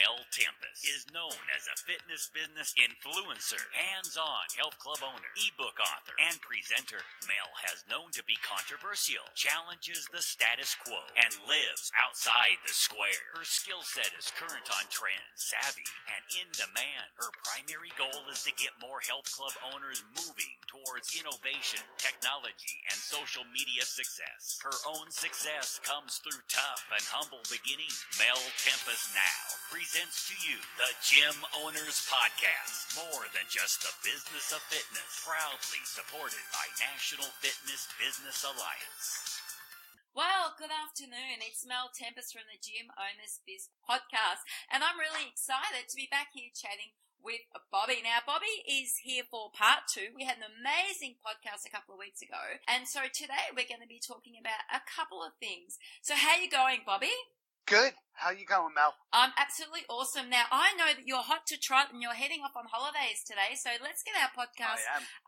Mel Tempest is known as a fitness business influencer, hands-on health club owner, ebook author, and presenter. Mel has known to be controversial, challenges the status quo, and lives outside the square. Her skill set is current on trend, savvy, and in demand. Her primary goal is to get more health club owners moving towards innovation, technology, and social media success. Her own success comes through tough and humble beginnings. Mel Tempest now presents to you the Gym Owners Podcast. More than just the business of fitness. Proudly supported by National Fitness Business Alliance. Well, good afternoon. It's Mel Tempest from the Gym Owners Biz Podcast, and I'm really excited to be back here chatting with Bobby. Now, Bobby is here for part 2. We had an amazing podcast a couple of weeks ago, and so today we're going to be talking about a couple of things. So how are you going, Bobby? Good. How you going, Mel? I'm absolutely awesome. Now, I know that you're hot to trot and you're heading off on holidays today, so let's get our podcast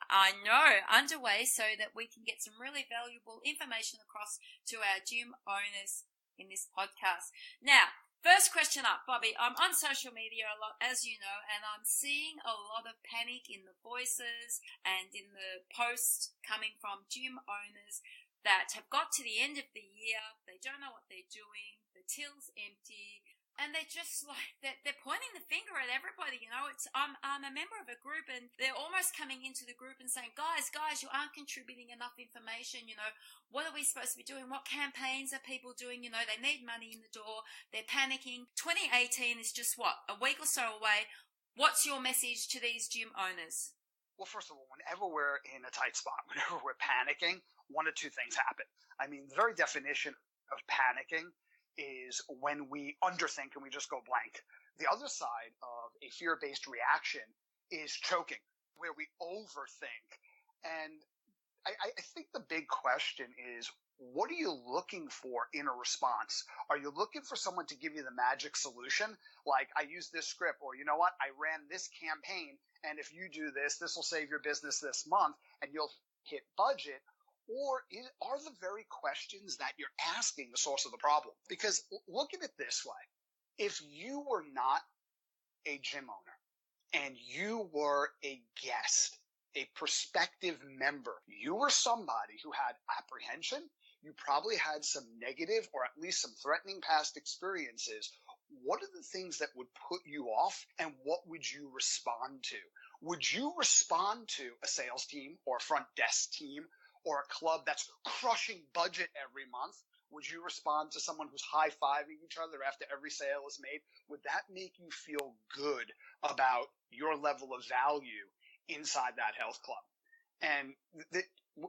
underway so that we can get some really valuable information across to our gym owners in this podcast. Now, first question up, Bobby. I'm on social media a lot, as you know, and I'm seeing a lot of panic in the voices and in the posts coming from gym owners that have got to the end of the year. They don't know what they're doing. The till's empty. And they're just like, they're pointing the finger at everybody, you know. I'm a member of a group, and they're almost coming into the group and saying, guys, you aren't contributing enough information, you know. What are we supposed to be doing? What campaigns are people doing? You know, they need money in the door. They're panicking. 2018 is just, a week or so away. What's your message to these gym owners? Well, first of all, whenever we're in a tight spot, whenever we're panicking, one of two things happen. I mean, the very definition of panicking is when we underthink and we just go blank. The other side of a fear-based reaction is choking, where we overthink. And I think the big question is, what are you looking for in a response? Are you looking for someone to give you the magic solution? Like, I used this script, or you know what, I ran this campaign, and if you do this, this will save your business this month, and you'll hit budget. Or are the very questions that you're asking the source of the problem? Because look at it this way. If you were not a gym owner and you were a guest, a prospective member, you were somebody who had apprehension, you probably had some negative or at least some threatening past experiences. What are the things that would put you off, and what would you respond to? Would you respond to a sales team or a front desk team or a club that's crushing budget every month? Would you respond to someone who's high-fiving each other after every sale is made? Would that make you feel good about your level of value inside that health club? And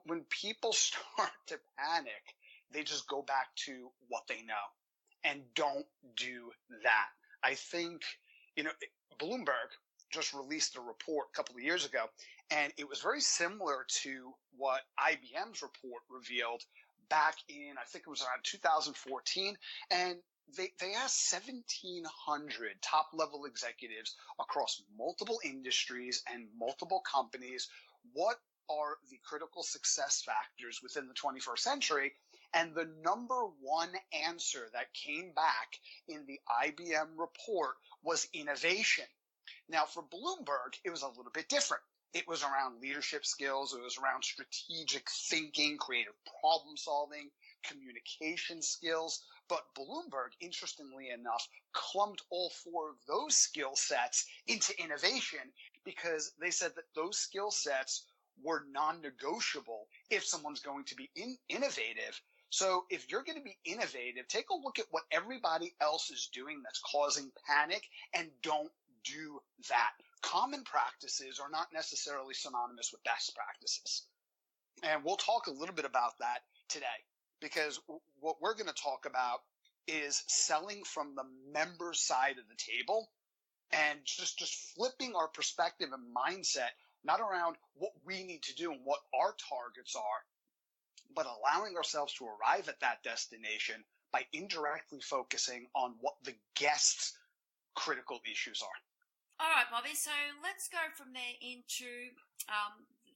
when people start to panic, they just go back to what they know and don't do that. I think, Bloomberg just released a report a couple of years ago, and it was very similar to what IBM's report revealed back in, I think it was around 2014. And they asked 1,700 top-level executives across multiple industries and multiple companies, what are the critical success factors within the 21st century? And the number one answer that came back in the IBM report was innovation. Now, for Bloomberg, it was a little bit different. It was around leadership skills. It was around strategic thinking, creative problem solving, communication skills. But Bloomberg, interestingly enough, clumped all four of those skill sets into innovation, because they said that those skill sets were non-negotiable if someone's going to be innovative. So if you're going to be innovative, take a look at what everybody else is doing that's causing panic, and don't do that. Common practices are not necessarily synonymous with best practices. And we'll talk a little bit about that today, because what we're going to talk about is selling from the member side of the table, and just flipping our perspective and mindset, not around what we need to do and what our targets are, but allowing ourselves to arrive at that destination by indirectly focusing on what the guests' critical issues are. All right, Bobby, so let's go from there into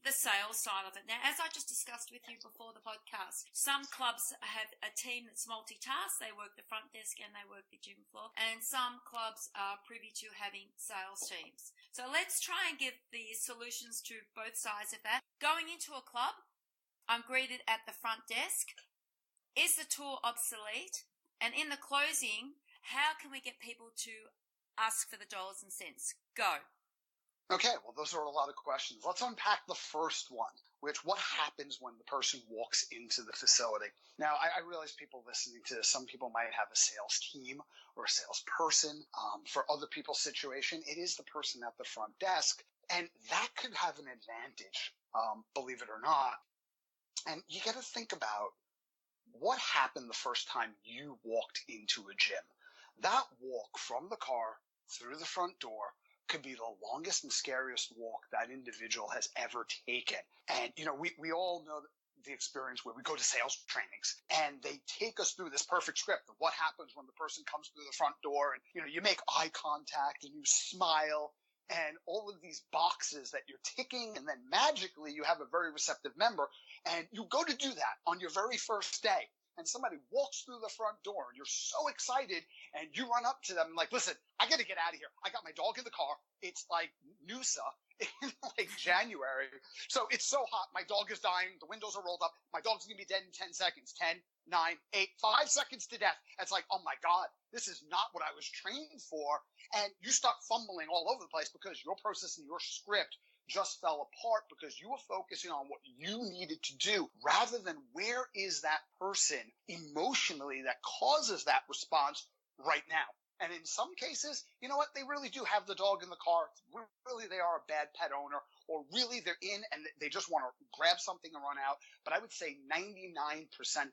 the sales side of it. Now, as I just discussed with you before the podcast, some clubs have a team that's multitask. They work the front desk and they work the gym floor. And some clubs are privy to having sales teams. So let's try and give the solutions to both sides of that. Going into a club, I'm greeted at the front desk. Is the tour obsolete? And in the closing, how can we get people to ask for the dollars and cents? Go. Okay, well, those are a lot of questions. Let's unpack the first one, what happens when the person walks into the facility. Now, I realize people listening to this, some people might have a sales team or a salesperson. For other people's situation, it is the person at the front desk, and that could have an advantage, believe it or not. And you got to think about what happened the first time you walked into a gym. That walk from the car through the front door could be the longest and scariest walk that individual has ever taken. And, we all know the experience where we go to sales trainings and they take us through this perfect script of what happens when the person comes through the front door, and, you make eye contact and you smile and all of these boxes that you're ticking, and then magically you have a very receptive member, and you go to do that on your very first day. And somebody walks through the front door, and you're so excited, and you run up to them like, listen, I got to get out of here. I got my dog in the car. It's like Noosa in like January. So it's so hot. My dog is dying. The windows are rolled up. My dog's going to be dead in 10 seconds. 10, 9, 8, 5 seconds to death. It's like, oh my God, this is not what I was trained for. And you start fumbling all over the place because your process and your script just fell apart because you were focusing on what you needed to do rather than where is that person emotionally that causes that response right now. And in some cases, you know what? They really do have the dog in the car. Really, they are a bad pet owner, or really they're in and they just want to grab something and run out. But I would say 99%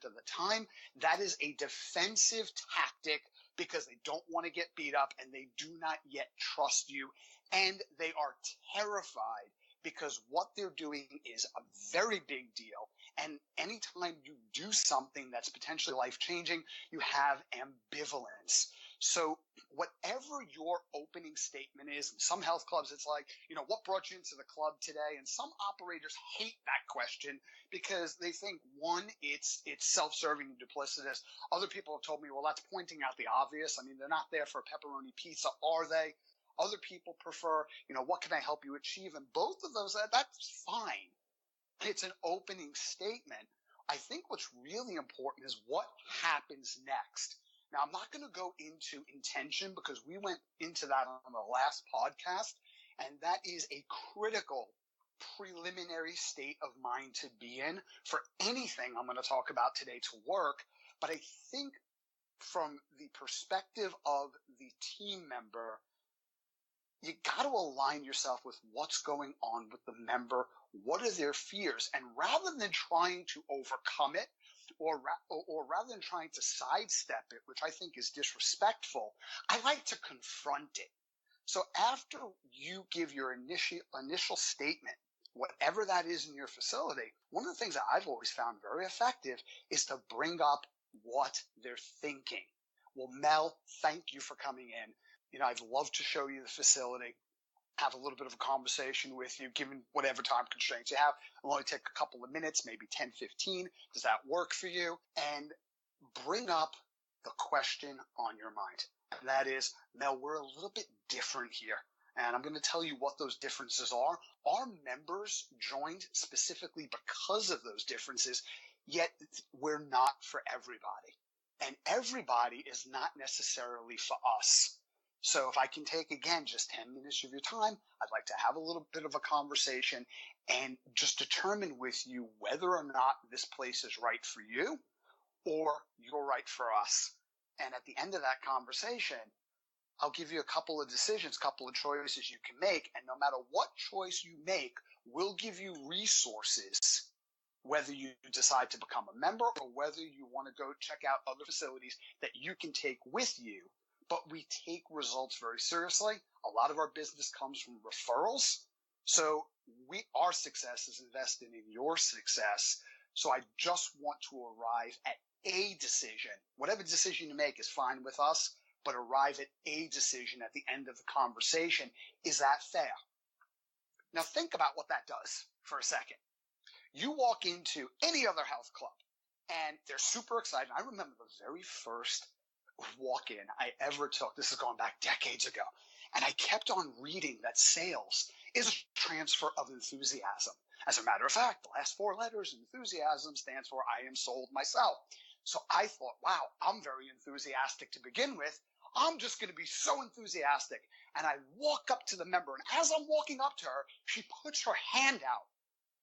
of the time, that is a defensive tactic because they don't want to get beat up and they do not yet trust you. And they are terrified because what they're doing is a very big deal. And anytime you do something that's potentially life-changing, you have ambivalence. So whatever your opening statement is, in some health clubs, it's like, what brought you into the club today? And some operators hate that question because they think, one, it's self-serving and duplicitous. Other people have told me, well, that's pointing out the obvious. I mean, they're not there for a pepperoni pizza, are they? Other people prefer, what can I help you achieve? And both of those, that's fine. It's an opening statement. I think what's really important is what happens next. Now, I'm not going to go into intention because we went into that on the last podcast, and that is a critical preliminary state of mind to be in for anything I'm going to talk about today to work. But I think from the perspective of the team member, you got to align yourself with what's going on with the member. What are their fears? And rather than trying to overcome it, or rather than trying to sidestep it, which I think is disrespectful, I like to confront it. So after you give your initial statement, whatever that is in your facility, one of the things that I've always found very effective is to bring up what they're thinking. Well, Mel, thank you for coming in. I'd love to show you the facility, have a little bit of a conversation with you, given whatever time constraints you have. It'll only take a couple of minutes, maybe 10, 15. Does that work for you? And bring up the question on your mind. And that is, Mel, we're a little bit different here. And I'm going to tell you what those differences are. Our members joined specifically because of those differences, yet we're not for everybody. And everybody is not necessarily for us. So if I can take, again, just 10 minutes of your time, I'd like to have a little bit of a conversation and just determine with you whether or not this place is right for you or you're right for us. And at the end of that conversation, I'll give you a couple of decisions, couple of choices you can make. And no matter what choice you make, we'll give you resources, whether you decide to become a member or whether you want to go check out other facilities that you can take with you. But we take results very seriously. A lot of our business comes from referrals. So our success is invested in your success. So I just want to arrive at a decision. Whatever decision you make is fine with us, but arrive at a decision at the end of the conversation. Is that fair? Now think about what that does for a second. You walk into any other health club and they're super excited. I remember the very first walk-in I ever took. This is going back decades ago. And I kept on reading that sales is a transfer of enthusiasm. As a matter of fact, the last four letters, enthusiasm, stands for I am sold myself. So I thought, wow, I'm very enthusiastic to begin with. I'm just going to be so enthusiastic. And I walk up to the member, and as I'm walking up to her, she puts her hand out,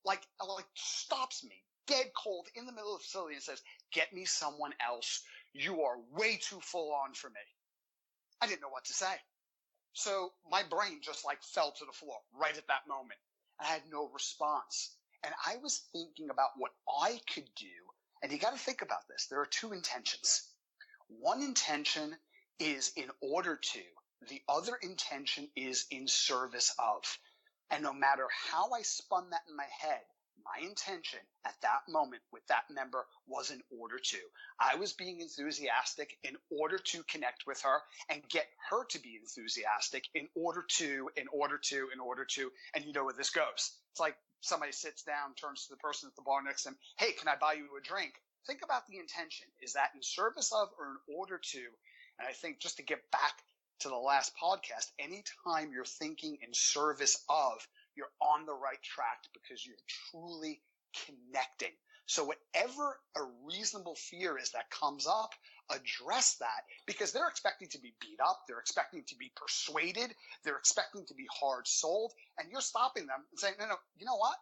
like stops me dead cold in the middle of the facility and says, get me someone else. You are way too full on for me. I didn't know what to say. So my brain just fell to the floor right at that moment. I had no response. And I was thinking about what I could do. And you got to think about this. There are two intentions. One intention is in order to. The other intention is in service of. And no matter how I spun that in my head, my intention at that moment with that member was in order to. I was being enthusiastic in order to connect with her and get her to be enthusiastic in order to. And you know where this goes. It's like somebody sits down, turns to the person at the bar next to them, hey, can I buy you a drink? Think about the intention. Is that in service of or in order to? And I think just to get back to the last podcast, anytime you're thinking in service of, you're on the right track because you're truly connecting. So whatever a reasonable fear is that comes up, address that, because they're expecting to be beat up, they're expecting to be persuaded, they're expecting to be hard sold, and you're stopping them and saying, no, you know what?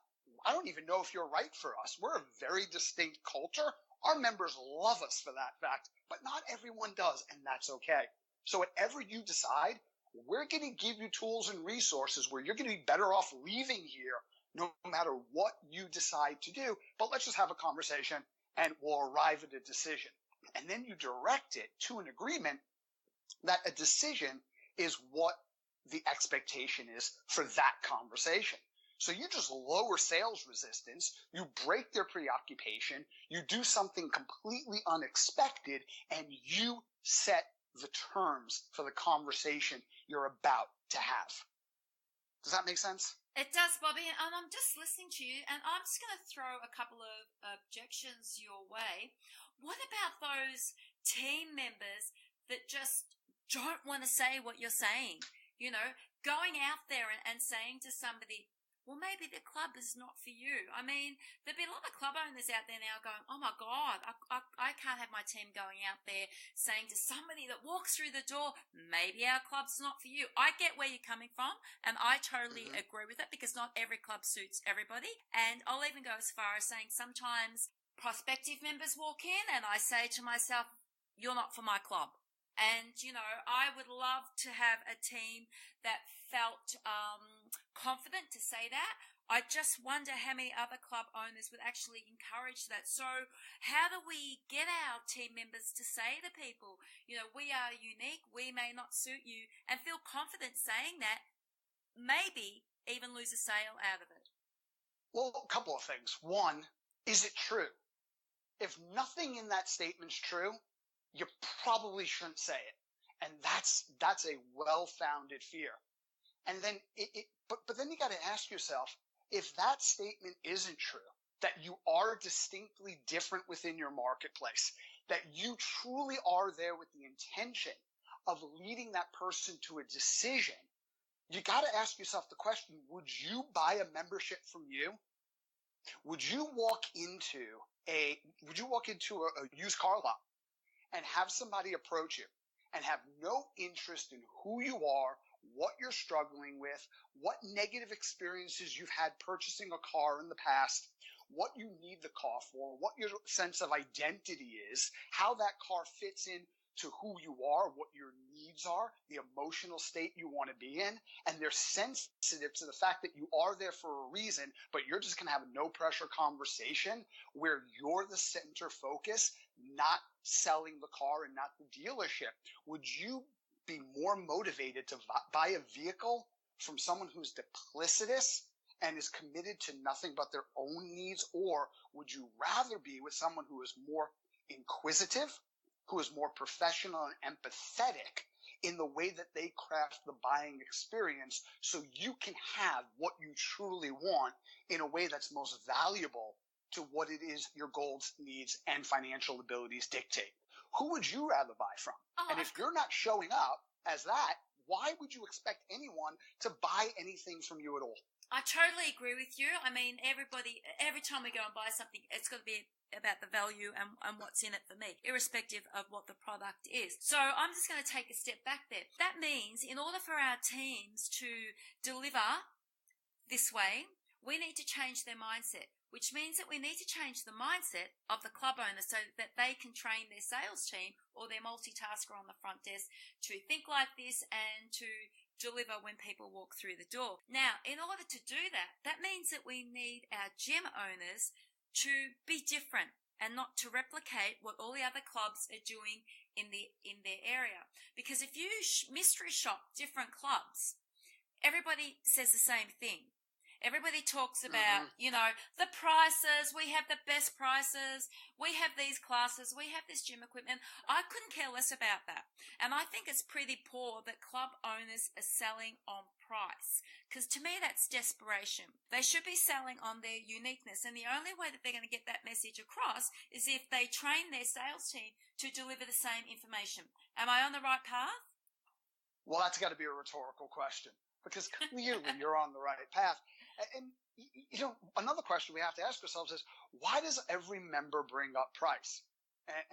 I don't even know if you're right for us. We're a very distinct culture. Our members love us for that fact, but not everyone does, and that's okay. So whatever you decide, we're going to give you tools and resources where you're going to be better off leaving here no matter what you decide to do. But let's just have a conversation and we'll arrive at a decision. And then you direct it to an agreement that a decision is what the expectation is for that conversation. So you just lower sales resistance, you break their preoccupation, you do something completely unexpected, and you set the terms for the conversation you're about to have. Does that make sense? It does, Bobby, and I'm just listening to you, and I'm just going to throw a couple of objections your way. What about those team members that just don't want to say what you're saying? You know, going out there and saying to somebody, well, maybe the club is not for you. I mean, there'd be a lot of club owners out there now going, oh my God, I can't have my team going out there saying to somebody that walks through the door, maybe our club's not for you. I get where you're coming from, and I totally agree with it because not every club suits everybody. And I'll even go as far as saying sometimes prospective members walk in and I say to myself, you're not for my club. And, you know, I would love to have a team that felt confident to say that. I just wonder how many other club owners would actually encourage that. So how do we get our team members to say to people, you know, we are unique, we may not suit you, and feel confident saying that, maybe even lose a sale out of it? Well, a couple of things. One, is it true? If nothing in that statement's true, you probably shouldn't say it. And that's a well-founded fear. And then but then you got to ask yourself, if that statement isn't true, that you are distinctly different within your marketplace, that you truly are there with the intention of leading that person to a decision, you got to ask yourself the question, would you buy a membership from you? Would you walk into a used car lot and have somebody approach you and have no interest in who you are, what you're struggling with, what negative experiences you've had purchasing a car in the past, what you need the car for, what your sense of identity is, how that car fits in to who you are, what your needs are, the emotional state you want to be in, and they're sensitive to the fact that you are there for a reason, but you're just going to have a no-pressure conversation where you're the center focus, not selling the car and not the dealership. Would you be more motivated to buy a vehicle from someone who's duplicitous and is committed to nothing but their own needs, or would you rather be with someone who is more inquisitive, who is more professional and empathetic in the way that they craft the buying experience so you can have what you truly want in a way that's most valuable to what it is your goals, needs, and financial abilities dictate. Who would you rather buy from? And if you're not showing up as that, why would you expect anyone to buy anything from you at all? I totally agree with you. I mean, every time we go and buy something, it's got to be about the value and what's in it for me, irrespective of what the product is. So I'm just going to take a step back there. That means in order for our teams to deliver this way, we need to change their mindset, which means that we need to change the mindset of the club owner so that they can train their sales team or their multitasker on the front desk to think like this and to deliver when people walk through the door. Now, in order to do that, that means that we need our gym owners to be different and not to replicate what all the other clubs are doing in their area. Because if you mystery shop different clubs, everybody says the same thing. Everybody talks about, the prices. We have the best prices. We have these classes. We have this gym equipment. I couldn't care less about that. And I think it's pretty poor that club owners are selling on price. Because to me, that's desperation. They should be selling on their uniqueness. And the only way that they're going to get that message across is if they train their sales team to deliver the same information. Am I on the right path? Well, that's got to be a rhetorical question. Because clearly you're on the right path. And, another question we have to ask ourselves is, why does every member bring up price?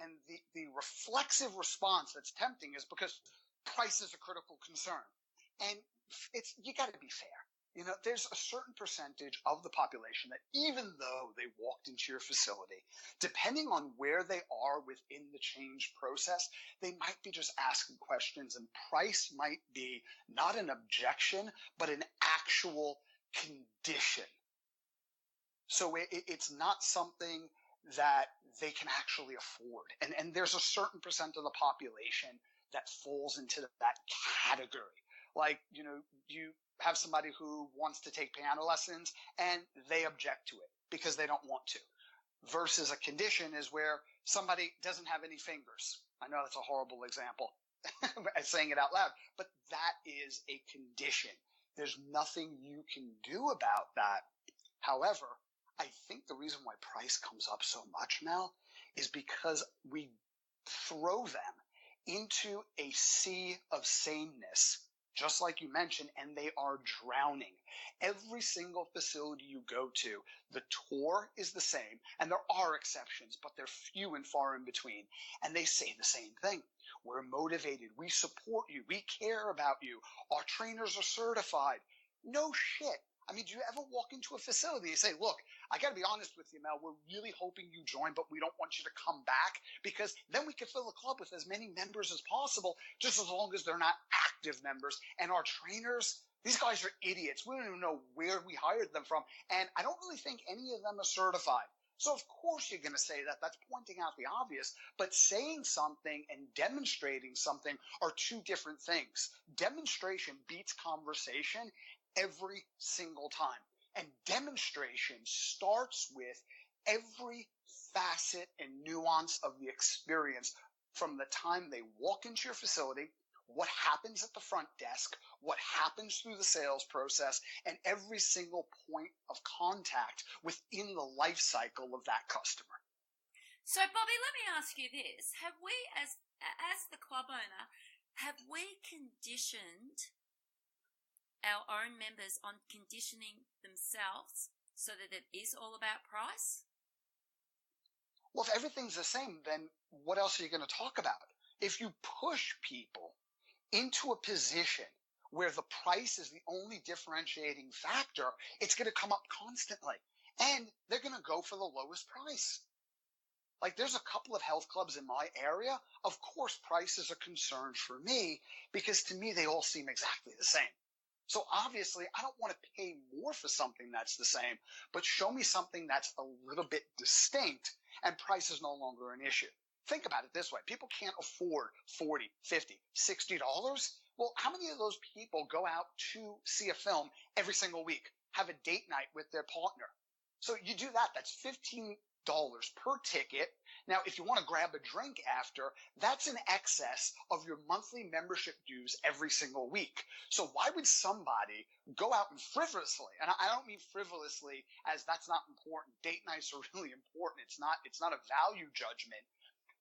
And the reflexive response that's tempting is because price is a critical concern. And you got to be fair. There's a certain percentage of the population that even though they walked into your facility, depending on where they are within the change process, they might be just asking questions, and price might be not an objection, but an actual condition. So it's not something that they can actually afford. And there's a certain percent of the population that falls into that category. Like, you have somebody who wants to take piano lessons and they object to it because they don't want to. Versus a condition is where somebody doesn't have any fingers. I know that's a horrible example, saying it out loud, but that is a condition. There's nothing you can do about that. However, I think the reason why price comes up so much, Mel, is because we throw them into a sea of sameness, just like you mentioned, and they are drowning. Every single facility you go to, the tour is the same, and there are exceptions, but they're few and far in between, and they say the same thing. We're motivated. We support you. We care about you. Our trainers are certified. No shit. I mean, do you ever walk into a facility and say, look, I got to be honest with you, Mel, we're really hoping you join, but we don't want you to come back because then we could fill the club with as many members as possible, just as long as they're not active members. And our trainers, these guys are idiots. We don't even know where we hired them from. And I don't really think any of them are certified. So of course you're going to say that. That's pointing out the obvious. But saying something and demonstrating something are two different things. Demonstration beats conversation every single time. And demonstration starts with every facet and nuance of the experience from the time they walk into your facility, what happens at the front desk, what happens through the sales process, and every single point of contact within the life cycle of that customer. So, Bobby, let me ask you this. Have we, as the club owner, have we conditioned our own members on conditioning themselves so that it is all about price? Well, if everything's the same, then what else are you going to talk about? If you push people into a position where the price is the only differentiating factor, it's going to come up constantly. And they're going to go for the lowest price. Like, there's a couple of health clubs in my area. Of course, price is a concern for me because to me, they all seem exactly the same. So obviously, I don't want to pay more for something that's the same, but show me something that's a little bit distinct and price is no longer an issue. Think about it this way. People can't afford $40, $50, $60. Well, how many of those people go out to see a film every single week, have a date night with their partner? So you do that. That's $15 per ticket. Now, if you want to grab a drink after, that's in excess of your monthly membership dues every single week. So why would somebody go out and frivolously, and I don't mean frivolously as that's not important. Date nights are really important. It's not a value judgment.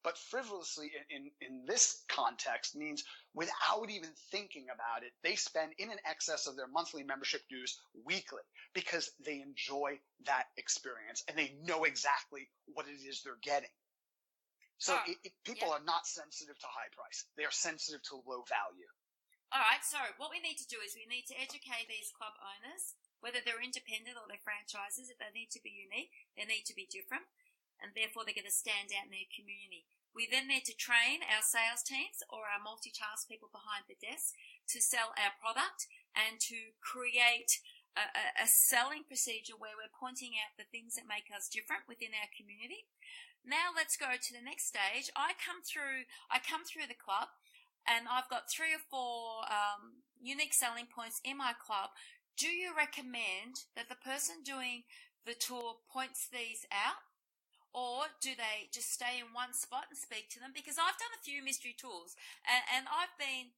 But frivolously in this context means without even thinking about it, they spend in an excess of their monthly membership dues weekly because they enjoy that experience and they know exactly what it is they're getting. So people are not sensitive to high price. They are sensitive to low value. All right, so what we need to do is we need to educate these club owners, whether they're independent or they're franchises, if they need to be unique, they need to be different, and therefore they're going to stand out in their community. We then need to train our sales teams or our multitask people behind the desk to sell our product and to create a selling procedure where we're pointing out the things that make us different within our community. Now let's go to the next stage. I come through the club and I've got 3 or 4 unique selling points in my club. Do you recommend that the person doing the tour points these out? Or do they just stay in one spot and speak to them? Because I've done a few mystery tours, and I've been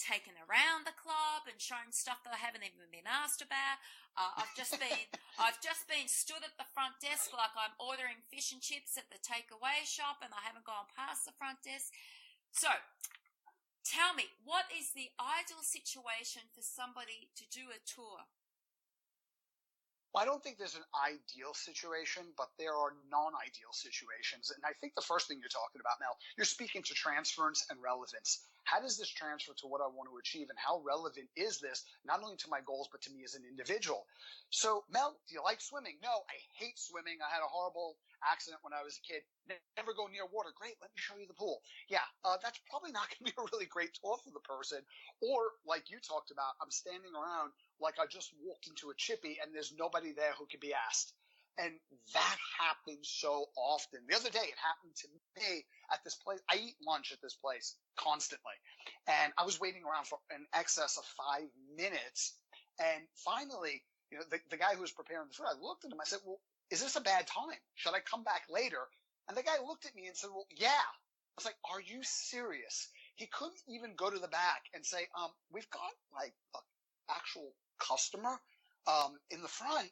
taken around the club and shown stuff that I haven't even been asked about. I've just been stood at the front desk like I'm ordering fish and chips at the takeaway shop, and I haven't gone past the front desk. So, tell me, what is the ideal situation for somebody to do a tour? Well, I don't think there's an ideal situation, but there are non-ideal situations. And I think the first thing you're talking about, Mel, you're speaking to transference and relevance. How does this transfer to what I want to achieve, and how relevant is this, not only to my goals, but to me as an individual? So, Mel, do you like swimming? No, I hate swimming. I had a horrible accident when I was a kid. Never go near water. Great, let me show you the pool. Yeah, that's probably not going to be a really great tour for the person. Or, like you talked about, I'm standing around like I just walked into a chippy and there's nobody there who can be asked. And that happens so often. The other day, it happened to me at this place. I eat lunch at this place constantly. And I was waiting around for an excess of 5 minutes. And finally, the guy who was preparing the food, I looked at him. I said, well, is this a bad time? Should I come back later? And the guy looked at me and said, well, yeah. I was like, are you serious? He couldn't even go to the back and say, we've got like an actual customer in the front.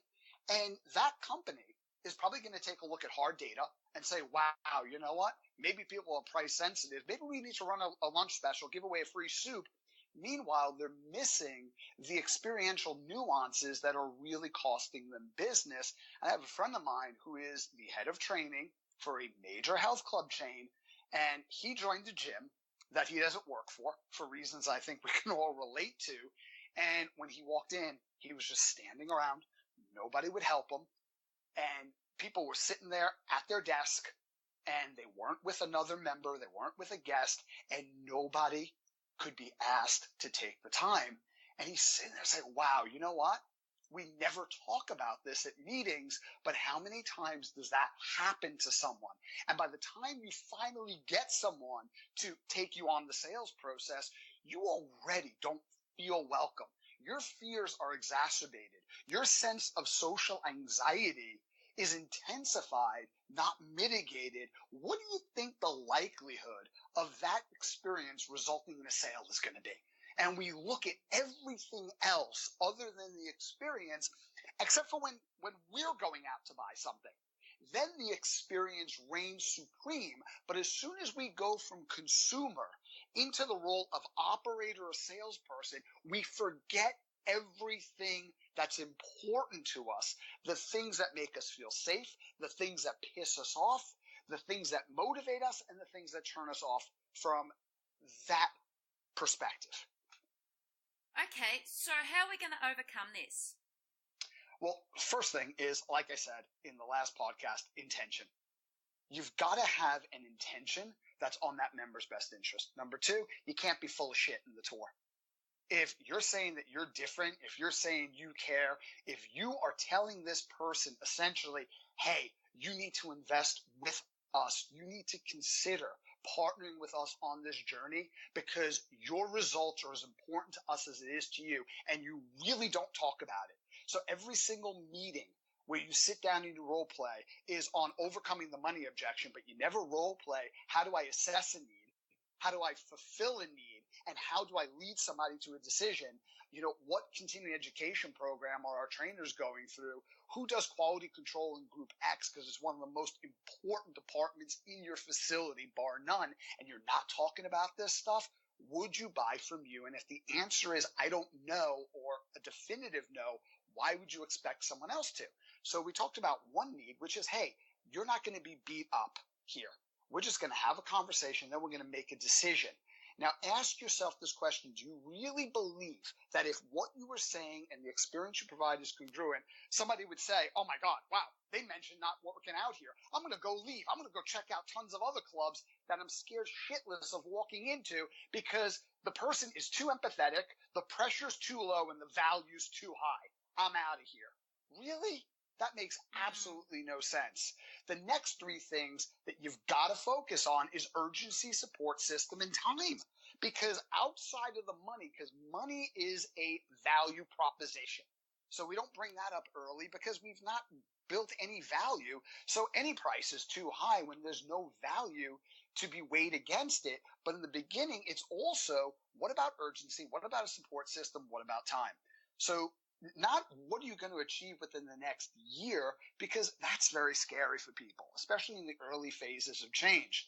And that company is probably going to take a look at hard data and say, wow, you know what? Maybe people are price sensitive. Maybe we need to run a lunch special, give away a free soup. Meanwhile, they're missing the experiential nuances that are really costing them business. I have a friend of mine who is the head of training for a major health club chain, and he joined a gym that he doesn't work for reasons I think we can all relate to. And when he walked in, he was just standing around. Nobody would help him. And people were sitting there at their desk, and they weren't with another member. They weren't with a guest, and nobody could be asked to take the time. And he's sitting there saying, wow, you know what? We never talk about this at meetings, but how many times does that happen to someone? And by the time you finally get someone to take you on the sales process, you already don't feel welcome. Your fears are exacerbated. Your sense of social anxiety is intensified, not mitigated. What do you think the likelihood of that experience resulting in a sale is going to be? And we look at everything else other than the experience, except for when we're going out to buy something. Then the experience reigns supreme. But as soon as we go from consumer into the role of operator or salesperson, we forget everything that's important to us, the things that make us feel safe, the things that piss us off, the things that motivate us, and the things that turn us off from that perspective. Okay, so how are we going to overcome this? Well, first thing is, like I said in the last podcast, intention. You've got to have an intention that's on that member's best interest. Number 2, you can't be full of shit in the tour. If you're saying that you're different, if you're saying you care, if you are telling this person essentially, hey, you need to invest with us, you need to consider partnering with us on this journey because your results are as important to us as it is to you, and you really don't talk about it. So every single meeting where you sit down and you role play is on overcoming the money objection, but you never role play how do I assess a need, how do I fulfill a need, and how do I lead somebody to a decision. What continuing education program are our trainers going through? Who does quality control in group X because it's one of the most important departments in your facility, bar none, and you're not talking about this stuff? Would you buy from you? And if the answer is I don't know, or a definitive no, why would you expect someone else to? So we talked about one need, which is, hey, you're not going to be beat up here. We're just going to have a conversation, then we're going to make a decision. Now ask yourself this question: do you really believe that if what you were saying and the experience you provide is congruent, somebody would say, oh my God, wow, they mentioned not working out here. I'm going to go leave. I'm going to go check out tons of other clubs that I'm scared shitless of walking into because the person is too empathetic, the pressure's too low, and the value's too high. I'm out of here. Really? That makes absolutely no sense. The next three things that you've got to focus on is urgency, support system, and time. Because outside of the money, because money is a value proposition. So we don't bring that up early because we've not built any value. So any price is too high when there's no value to be weighed against it. But in the beginning, it's also, what about urgency? What about a support system? What about time? So not what are you going to achieve within the next year, because that's very scary for people, especially in the early phases of change.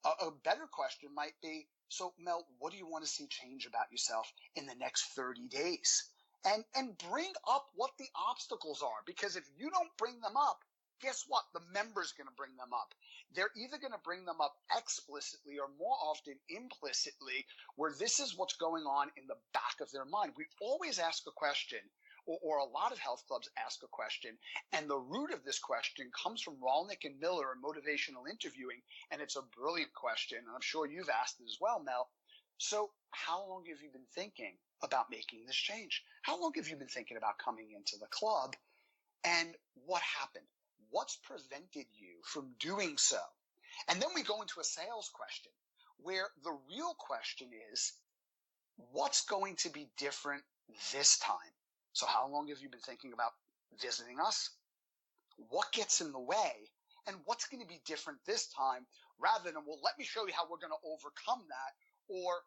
A better question might be, so Mel, what do you want to see change about yourself in the next 30 days? And bring up what the obstacles are, because if you don't bring them up, guess what? The member's going to bring them up. They're either going to bring them up explicitly or more often implicitly, where this is what's going on in the back of their mind. We always ask a question, or a lot of health clubs ask a question, and the root of this question comes from Rolnick and Miller in motivational interviewing, and it's a brilliant question, and I'm sure you've asked it as well, Mel. So how long have you been thinking about making this change? How long have you been thinking about coming into the club? And what happened? What's prevented you from doing so? And then we go into a sales question, where the real question is, what's going to be different this time? So how long have you been thinking about visiting us? What gets in the way? And what's going to be different this time, rather than, well, let me show you how we're going to overcome that, or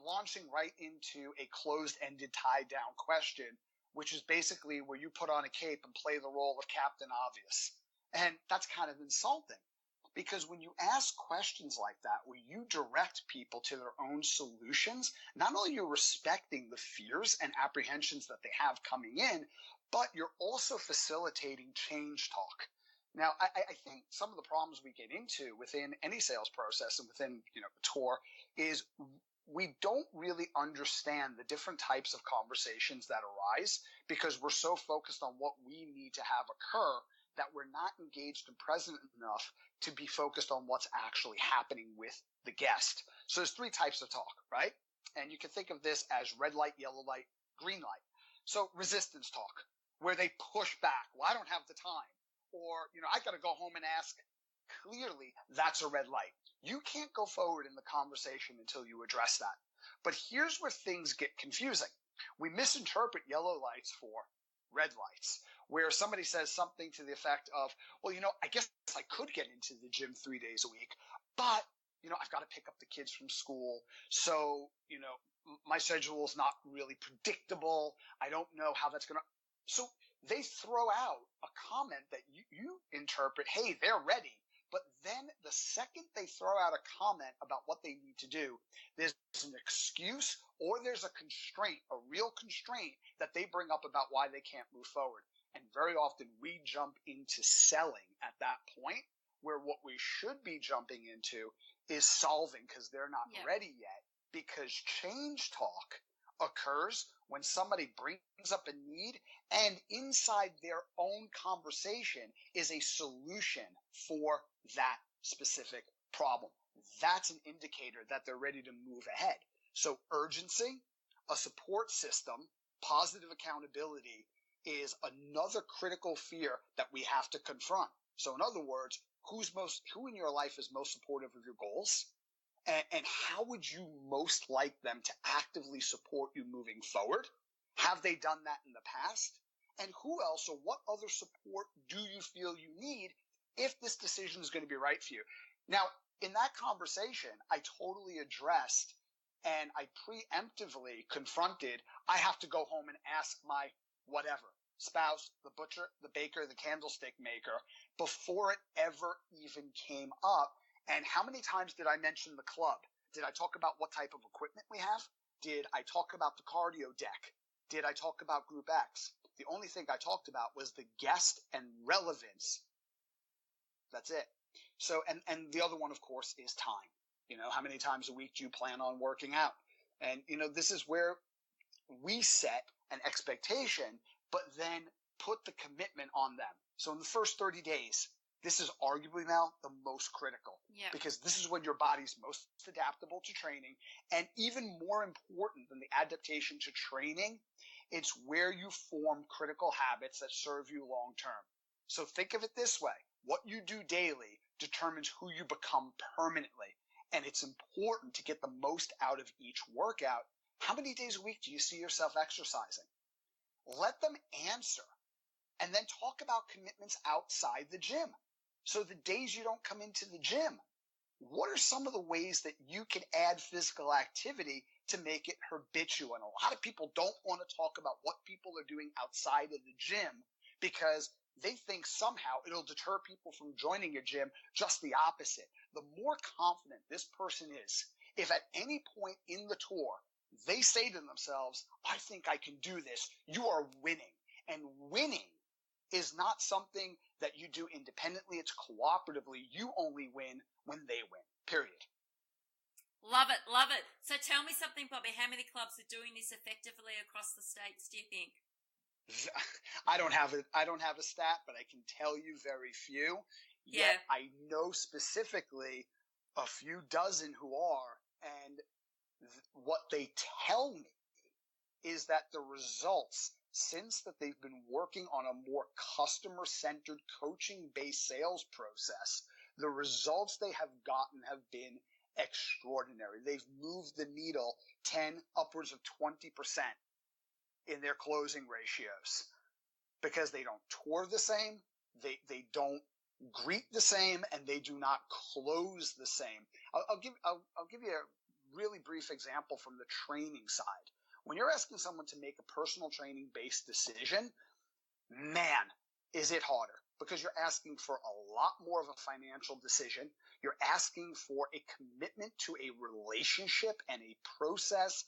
launching right into a closed-ended tie-down question, which is basically where you put on a cape and play the role of Captain Obvious. And that's kind of insulting, because when you ask questions like that, where you direct people to their own solutions, not only are you respecting the fears and apprehensions that they have coming in, but you're also facilitating change talk. Now, I think some of the problems we get into within any sales process and within a tour is we don't really understand the different types of conversations that arise, because we're so focused on what we need to have occur that we're not engaged and present enough to be focused on what's actually happening with the guest. So there's three types of talk, right? And you can think of this as red light, yellow light, green light. So resistance talk, where they push back. Well, I don't have the time. Or, I got to go home and ask. Clearly, that's a red light. You can't go forward in the conversation until you address that. But here's where things get confusing. We misinterpret yellow lights for red lights, where somebody says something to the effect of, well, I guess I could get into the gym 3 days a week, but, I've got to pick up the kids from school. So, my schedule is not really predictable. I don't know how that's going to. So they throw out a comment that you interpret, hey, they're ready. But then the second they throw out a comment about what they need to do, there's an excuse or there's a constraint, a real constraint that they bring up about why they can't move forward. And very often we jump into selling at that point, where what we should be jumping into is solving, because they're not ready yet. Because change talk occurs when somebody brings up a need, and inside their own conversation is a solution for that specific problem. That's an indicator that they're ready to move ahead. So urgency, a support system, positive accountability is another critical fear that we have to confront. So in other words, who in your life is most supportive of your goals? And how would you most like them to actively support you moving forward? Have they done that in the past? and who else or what other support do you feel you need if this decision is going to be right for you? Now, in that conversation, I totally addressed and I preemptively confronted, I have to go home and ask my whatever, spouse, the butcher, the baker, the candlestick maker, before it ever even came up. And how many times did I mention the club? Did I talk about what type of equipment we have? Did I talk about the cardio deck? Did I talk about Group X? The only thing I talked about was the guest and relevance. That's it. So, and the other one, of course, is time. You know, how many times a week do you plan on working out? And, you know, this is where we set an expectation, but then put the commitment on them. So in the first 30 days, this is arguably now the most critical. Yeah. Because this is when your body's most adaptable to training. And even more important than the adaptation to training, it's where you form critical habits that serve you long term. So think of it this way. What you do daily determines who you become permanently. And it's important to get the most out of each workout. How many days a week do you see yourself exercising? Let them answer. And then talk about commitments outside the gym. So the days you don't come into the gym, what are some of the ways that you can add physical activity to make it habitual? And a lot of people don't want to talk about what people are doing outside of the gym because they think somehow it'll deter people from joining a gym. Just the opposite. The more confident this person is, if at any point in the tour they say to themselves, I think I can do this, you are winning. And winning is not something that you do independently. It's cooperatively. You only win when they win, period. Love it, love it. So tell me something, Bobby. How many clubs are doing this effectively across the states, do you think? I don't have a stat, but I can tell you very few. Yeah. Yet I know specifically a few dozen who are, and what they tell me is that the results, since that they've been working on a more customer-centered, coaching-based sales process, the results they have gotten have been extraordinary. They've moved the needle 10, upwards of 20% in their closing ratios because they don't tour the same, they don't greet the same, and they do not close the same. I'll give you a really brief example from the training side. When you're asking someone to make a personal training based decision, man, is it harder because you're asking for a lot more of a financial decision. You're asking for a commitment to a relationship and a process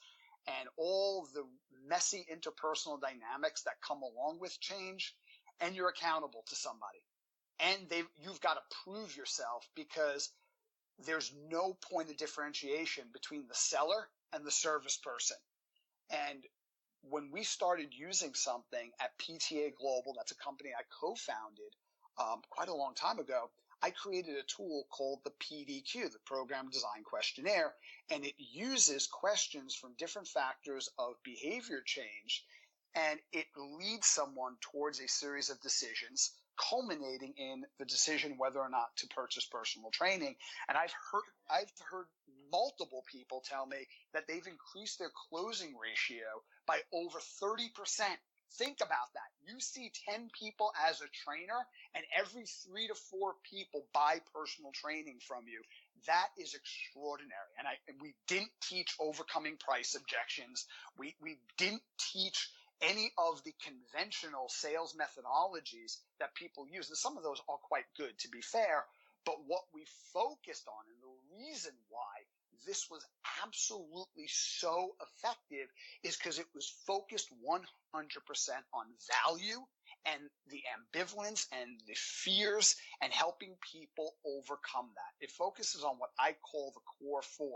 and all the messy interpersonal dynamics that come along with change, and you're accountable to somebody. And you've got to prove yourself because there's no point of differentiation between the seller and the service person. And when we started using something at PTA Global, that's a company I co-founded quite a long time ago, I created a tool called the PDQ, the Program Design Questionnaire, and it uses questions from different factors of behavior change, and it leads someone towards a series of decisions, culminating in the decision whether or not to purchase personal training. And I've heard multiple people tell me that they've increased their closing ratio by over 30%. Think about that. You see 10 people as a trainer, and every 3 to 4 people buy personal training from you. That is extraordinary. And we didn't teach overcoming price objections. We didn't teach any of the conventional sales methodologies that people use. And some of those are quite good, to be fair. But what we focused on, and the reason why this was absolutely so effective, is because it was focused 100% on value and the ambivalence and the fears and helping people overcome that. It focuses on what I call the core 4,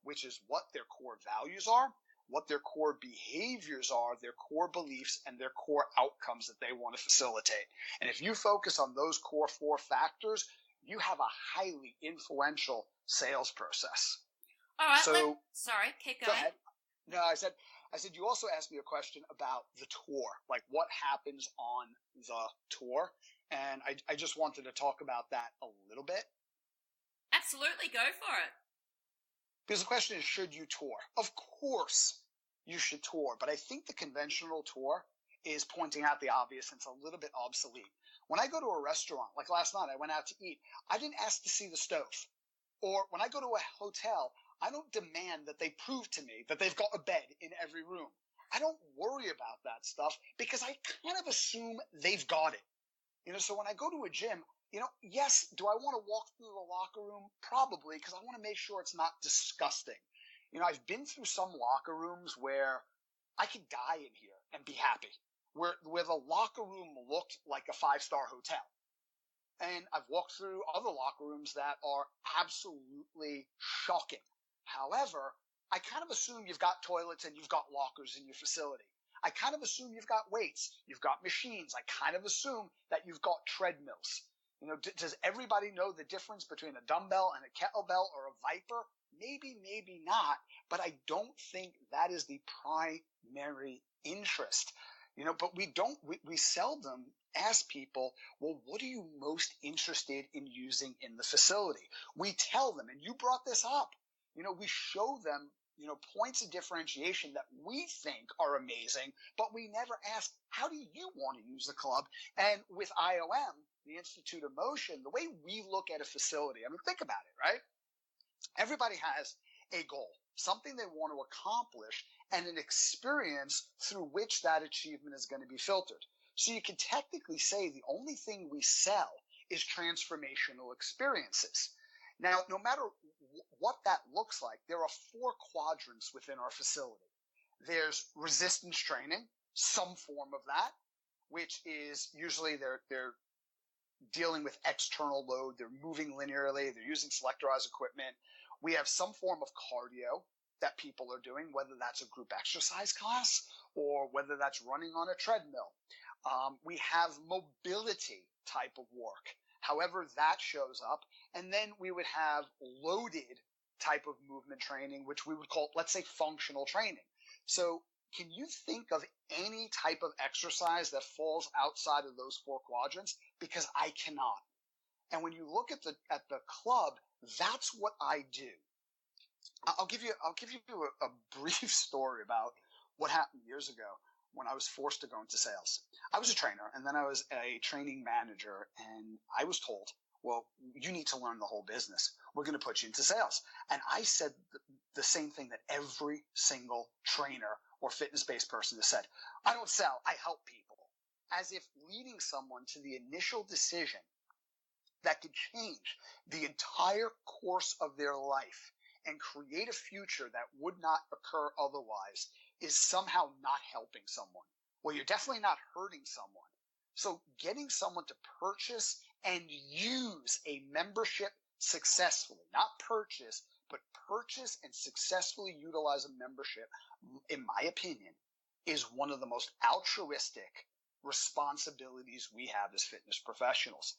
which is what their core values are, what their core behaviors are, their core beliefs, and their core outcomes that they want to facilitate. And if you focus on those core 4 factors, you have a highly influential sales process. All right. So, sorry, keep going. Go ahead. No, I said you also asked me a question about the tour, like what happens on the tour. And I just wanted to talk about that a little bit. Absolutely. Go for it. Because the question is, should you tour? Of course you should tour. But I think the conventional tour is pointing out the obvious and it's a little bit obsolete. When I go to a restaurant, like last night I went out to eat, I didn't ask to see the stove. Or when I go to a hotel, I don't demand that they prove to me that they've got a bed in every room. I don't worry about that stuff because I kind of assume they've got it. So when I go to a gym, yes, do I want to walk through the locker room? Probably, because I want to make sure it's not disgusting. I've been through some locker rooms where I could die in here and be happy, where the locker room looked like a 5-star hotel. And I've walked through other locker rooms that are absolutely shocking. However, I kind of assume you've got toilets and you've got lockers in your facility. I kind of assume you've got weights, you've got machines. I kind of assume that you've got treadmills. Does everybody know the difference between a dumbbell and a kettlebell or a Viper? Maybe, maybe not, but I don't think that is the primary interest. But we seldom ask people, well, what are you most interested in using in the facility? We tell them, and you brought this up, we show them, points of differentiation that we think are amazing, but we never ask, how do you want to use the club? And with IOM, the Institute of Motion, the way we look at a facility, think about it, right? Everybody has a goal, something they want to accomplish, and an experience through which that achievement is going to be filtered. So you can technically say the only thing we sell is transformational experiences. Now, no matter what that looks like, there are 4 quadrants within our facility. There's resistance training, some form of that, which is usually they're dealing with external load, they're moving linearly, they're using selectorized equipment. We have some form of cardio that people are doing, whether that's a group exercise class or whether that's running on a treadmill. We have mobility type of work, however that shows up. And then we would have loaded type of movement training, which we would call, let's say, functional training. So can you think of any type of exercise that falls outside of those 4 quadrants? Because I cannot. And when you look at the club, that's what I do. I'll give you a brief story about what happened years ago when I was forced to go into sales. I was a trainer, and then I was a training manager, and I was told, well, you need to learn the whole business. We're going to put you into sales. And I said the same thing that every single trainer or fitness-based person has said. I don't sell, I help people. As if leading someone to the initial decision that could change the entire course of their life and create a future that would not occur otherwise is somehow not helping someone. Well, you're definitely not hurting someone. So getting someone to purchase and use a membership successfully, not purchase, but purchase and successfully utilize a membership, in my opinion, is one of the most altruistic responsibilities we have as fitness professionals.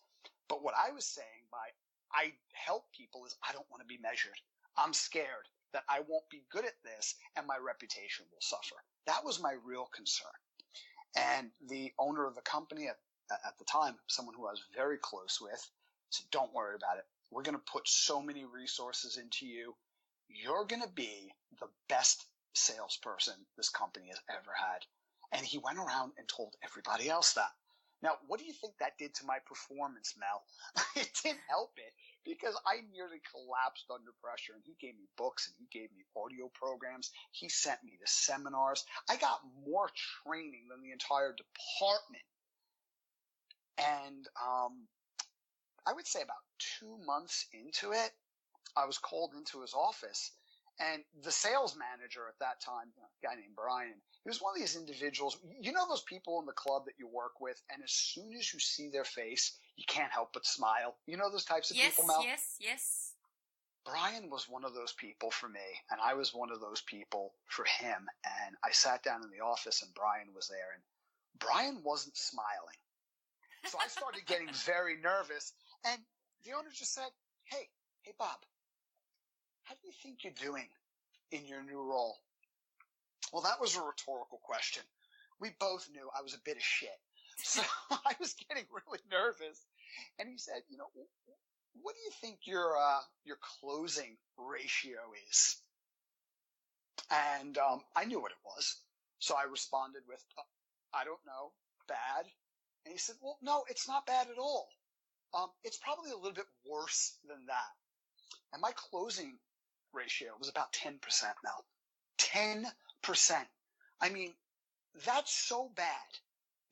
But what I was saying by I help people is I don't want to be measured. I'm scared that I won't be good at this and my reputation will suffer. That was my real concern. And the owner of the company at the time, someone who I was very close with, said, don't worry about it. We're going to put so many resources into you. You're going to be the best salesperson this company has ever had. And he went around and told everybody else that. Now, what do you think that did to my performance, Mel? It didn't help it because I nearly collapsed under pressure. And he gave me books and he gave me audio programs. He sent me to seminars. I got more training than the entire department. And I would say about 2 months into it, I was called into his office. And the sales manager at that time, a guy named Brian, he was one of these individuals. You know those people in the club that you work with, and as soon as you see their face, you can't help but smile. You know those types of people, Mel? Yes. Brian was one of those people for me, and I was one of those people for him. And I sat down in the office, and Brian was there, and Brian wasn't smiling. So I started getting very nervous, and the owner just said, hey, Bob, how do you think you're doing in your new role? Well, that was a rhetorical question. We both knew I was a bit of shit. So I was getting really nervous. And he said, what do you think your closing ratio is? And I knew what it was. So I responded with, I don't know, bad. And he said, well, no, it's not bad at all. It's probably a little bit worse than that. And my closing ratio was about 10% now. 10%. I mean, that's so bad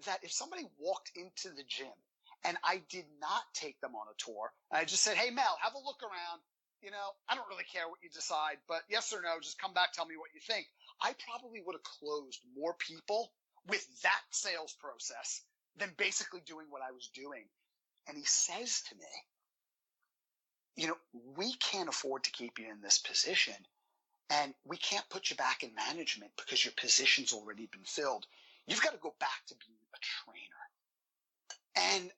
that if somebody walked into the gym and I did not take them on a tour, and I just said, hey, Mel, have a look around. I don't really care what you decide, but yes or no, just come back, tell me what you think. I probably would have closed more people with that sales process than basically doing what I was doing. And he says to me, we can't afford to keep you in this position, and we can't put you back in management because your position's already been filled. You've got to go back to being a trainer. And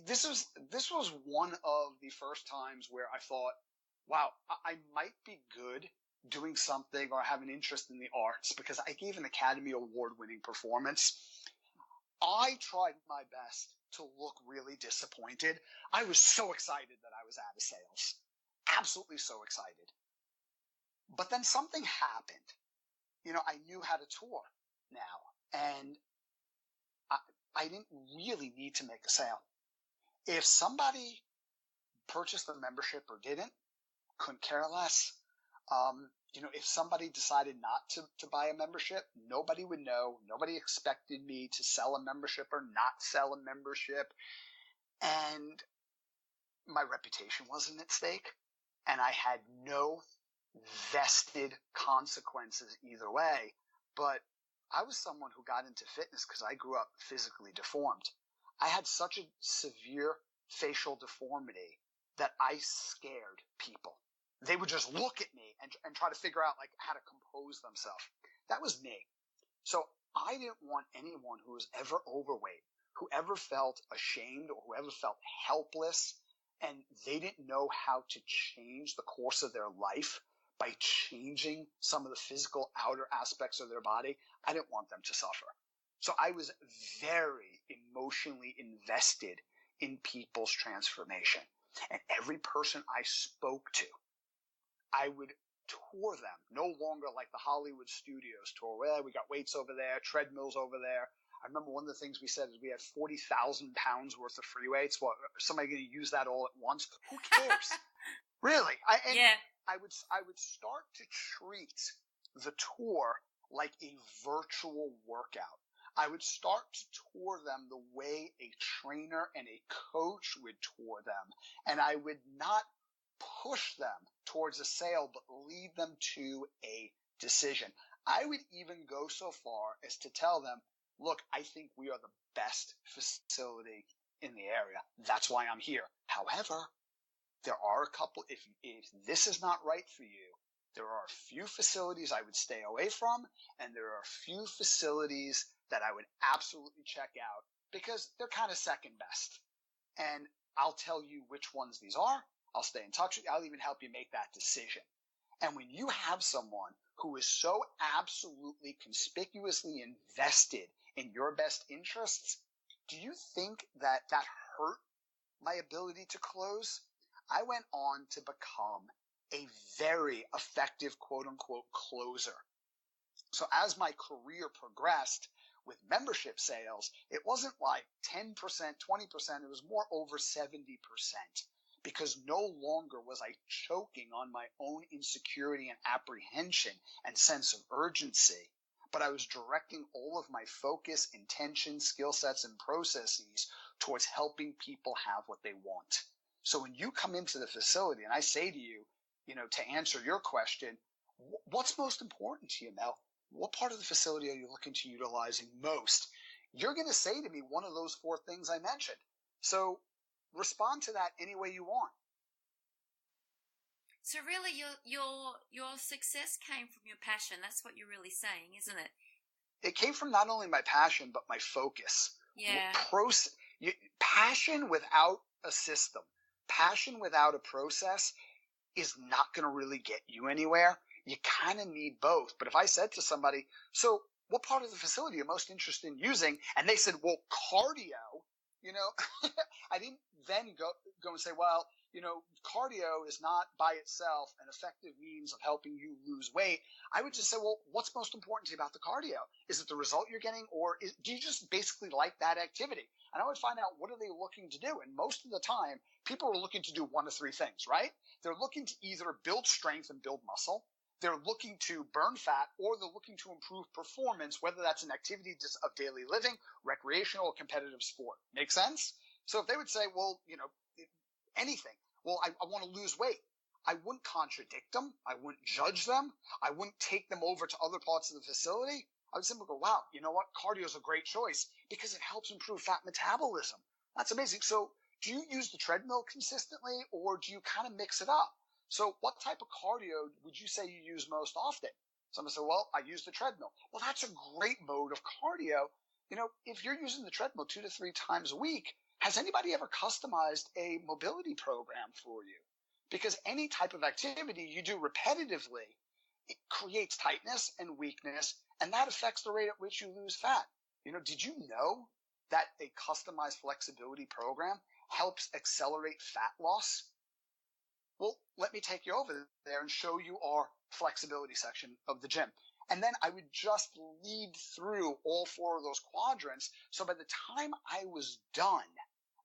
this was one of the first times where I thought, wow, I might be good doing something or have an interest in the arts, because I gave an Academy Award-winning performance. I tried my best to look really disappointed. I was so excited that I was out of sales. Absolutely so excited. But then something happened. I knew how to tour now, and I didn't really need to make a sale. If somebody purchased the membership or didn't, couldn't care less. If somebody decided not to buy a membership, nobody would know. Nobody expected me to sell a membership or not sell a membership. And my reputation wasn't at stake. And I had no vested consequences either way. But I was someone who got into fitness because I grew up physically deformed. I had such a severe facial deformity that I scared people. They would just look at me and try to figure out how to compose themselves. That was me. So I didn't want anyone who was ever overweight, who ever felt ashamed or who ever felt helpless, and they didn't know how to change the course of their life by changing some of the physical outer aspects of their body. I didn't want them to suffer. So I was very emotionally invested in people's transformation. And every person I spoke to, I would tour them, no longer like the Hollywood studios tour, where we got weights over there, treadmills over there. I remember one of the things we said is we had 40,000 pounds worth of free weights. Well, somebody going to use that all at once? Who cares? Really? I would start to treat the tour like a virtual workout. I would start to tour them the way a trainer and a coach would tour them. And I would not push them towards a sale, but lead them to a decision. I would even go so far as to tell them, look, I think we are the best facility in the area. That's why I'm here. However, there are a couple, if this is not right for you, there are a few facilities I would stay away from, and there are a few facilities that I would absolutely check out because they're kind of second best. And I'll tell you which ones these are. I'll stay in touch with you. I'll even help you make that decision. And when you have someone who is so absolutely conspicuously invested in your best interests, do you think that hurt my ability to close? I went on to become a very effective quote-unquote closer. So as my career progressed with membership sales, it wasn't like 10%, 20%, it was more over 70%. Because no longer was I choking on my own insecurity and apprehension and sense of urgency, but I was directing all of my focus, intention, skill sets, and processes towards helping people have what they want. So when you come into the facility and I say to you, to answer your question, what's most important to you, Mel? What part of the facility are you looking to utilizing most? You're going to say to me one of those 4 things I mentioned. So respond to that any way you want. So really, your success came from your passion. That's what you're really saying, isn't it? It came from not only my passion, but my focus. Yeah. Passion without a system, passion without a process is not going to really get you anywhere. You kind of need both. But if I said to somebody, so what part of the facility are you most interested in using? And they said, well, cardio. I didn't then go and say, well, cardio is not by itself an effective means of helping you lose weight, I would just say, well, what's most important to you about the cardio? Is it the result you're getting, or do you just basically like that activity? And I would find out, what are they looking to do? And most of the time, people are looking to do one of three things, right? They're looking to either build strength and build muscle, they're looking to burn fat, or they're looking to improve performance, whether that's an activity of daily living, recreational, or competitive sport. Make sense? So if they would say, well, anything, well, I want to lose weight, I wouldn't contradict them. I wouldn't judge them. I wouldn't take them over to other parts of the facility. I would simply go, wow, you know what? Cardio is a great choice because it helps improve fat metabolism. That's amazing. So do you use the treadmill consistently, or do you kind of mix it up? So what type of cardio would you say you use most often? Someone said, well, I use the treadmill. Well, that's a great mode of cardio. If you're using the treadmill 2 to 3 times a week, has anybody ever customized a mobility program for you? Because any type of activity you do repetitively, it creates tightness and weakness, and that affects the rate at which you lose fat. Did you know that a customized flexibility program helps accelerate fat loss? Well, let me take you over there and show you our flexibility section of the gym. And then I would just lead through all 4 of those quadrants. So by the time I was done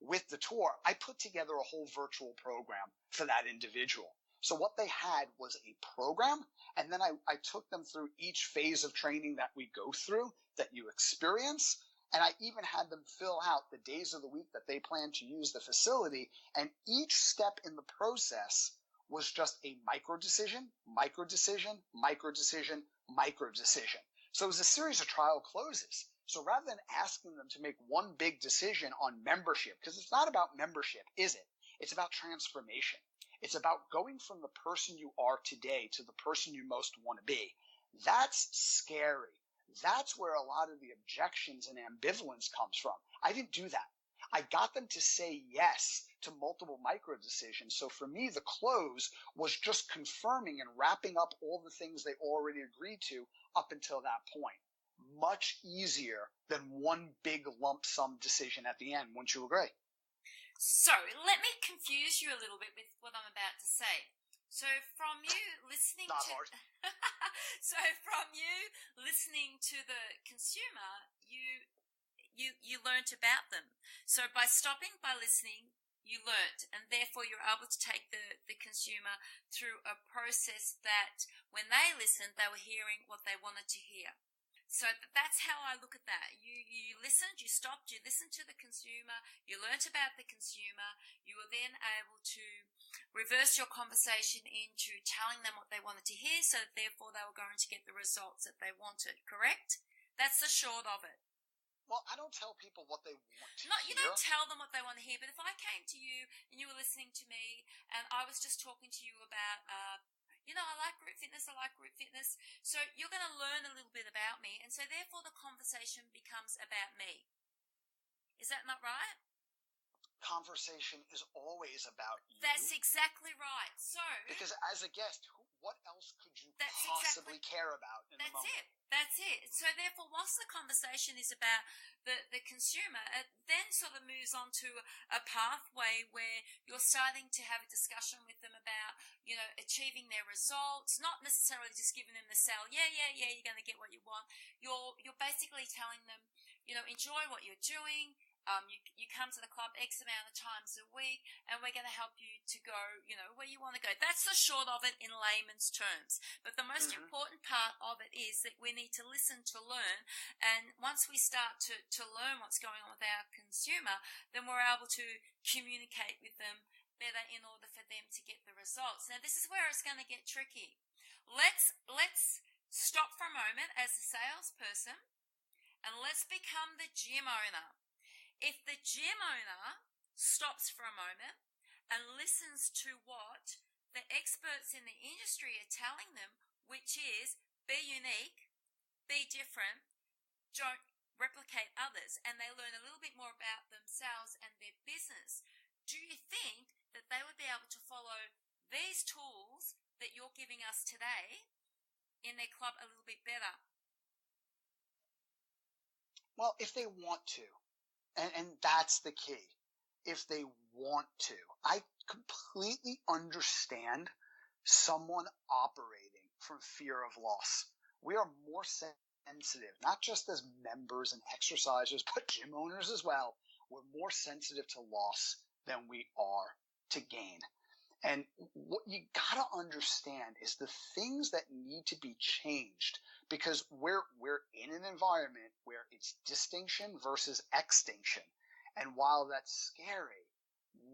with the tour, I put together a whole virtual program for that individual. So what they had was a program, and then I took them through each phase of training that we go through, that you experience. And I even had them fill out the days of the week that they plan to use the facility. And each step in the process was just a micro decision, micro decision, micro decision, micro decision. So it was a series of trial closes. So rather than asking them to make one big decision on membership, because it's not about membership, is it? It's about transformation. It's about going from the person you are today to the person you most want to be. That's scary. That's where a lot of the objections and ambivalence comes from. I didn't do that. I got them to say yes to multiple micro decisions. So for me, the close was just confirming and wrapping up all the things they already agreed to up until that point. Much easier than one big lump sum decision at the end. Wouldn't you agree? So let me confuse you a little bit with what I'm about to say. So from you listening Not to hard. So from you listening to the consumer, you learnt about them. So by listening, you learnt, and therefore you're able to take the consumer through a process that when they listened, they were hearing what they wanted to hear. So that's how I look at that. You listened, you stopped, you listened to the consumer, you learnt about the consumer, you were then able to reverse your conversation into telling them what they wanted to hear, so that therefore they were going to get the results that they wanted, correct? That's the short of it. Well, I don't tell people what they want to No, hear. you don't tell them what they want to hear, but if I came to you and you were listening to me and I was just talking to you about I like group fitness, so you're going to learn a little bit about me, and so therefore the conversation becomes about me. Is that not right? Conversation is always about you. That's exactly right. So because as a guest, what else could you possibly care about in the moment? That's it. So therefore, whilst the conversation is about the consumer, it then sort of moves on to a pathway where you're starting to have a discussion with them about, achieving their results, not necessarily just giving them the sell, yeah, you're going to get what you want. You're basically telling them, enjoy what you're doing. You come to the club X amount of times a week, and we're going to help you to go, where you want to go. That's the short of it in layman's terms. But the most important part of it is that we need to listen to learn. And once we start to learn what's going on with our consumer, then we're able to communicate with them better in order for them to get the results. Now, this is where it's going to get tricky. Let's stop for a moment as a salesperson, and let's become the gym owner. If the gym owner stops for a moment and listens to what the experts in the industry are telling them, which is be unique, be different, don't replicate others, and they learn a little bit more about themselves and their business, do you think that they would be able to follow these tools that you're giving us today in their club a little bit better? Well, if they want to. And that's the key. if they want to. I completely understand someone operating from fear of loss. We are more sensitive, not just as members and exercisers, but gym owners as well. We're more sensitive to loss than we are to gain. And what you gotta understand is the things that need to be changed, because we're in an environment where it's distinction versus extinction. And while that's scary,